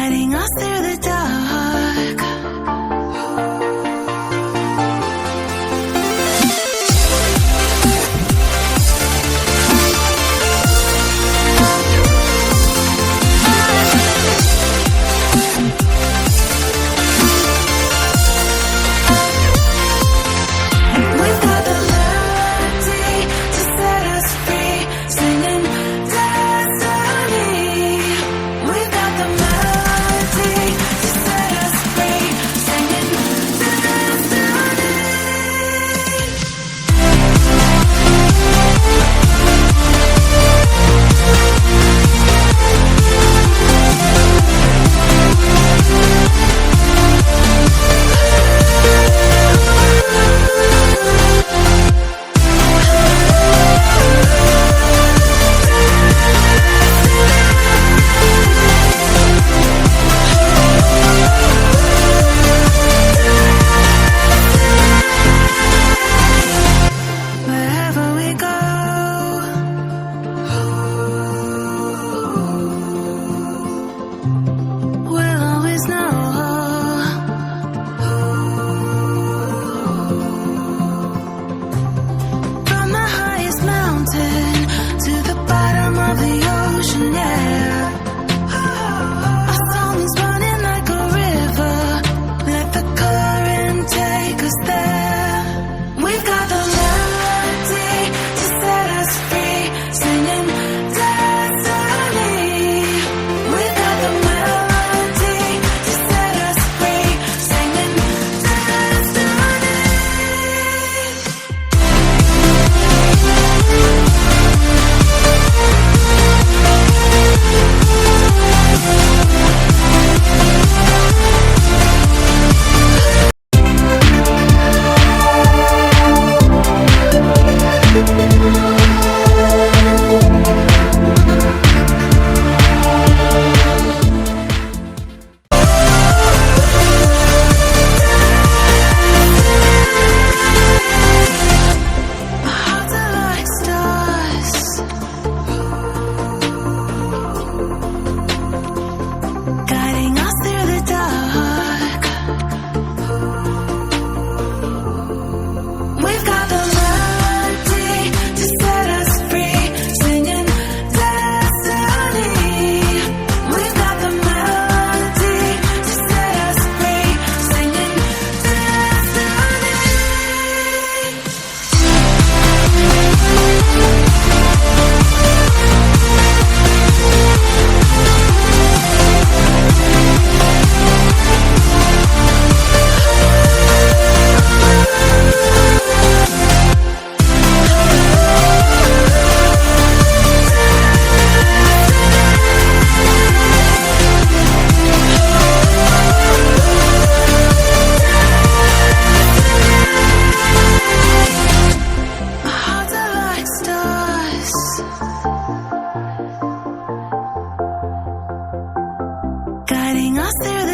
guiding us through the dark. We've got the melody to set us free, singing destiny. We've got the melody to set us free, singing destiny. Wherever we go, we'll always know. From the highest mountain to the bottom of the ocean, yeah. Our song is running like a river. Let the current take us there. We've got the melody to set us free, singing destiny. We've got the melody to set us free, singing destiny. Our hearts are like stars, guiding us through the dark. We've got the melody to set us free, singing destiny. We've got the melody to set us free, singing destiny. Our hearts are like stars, guiding us through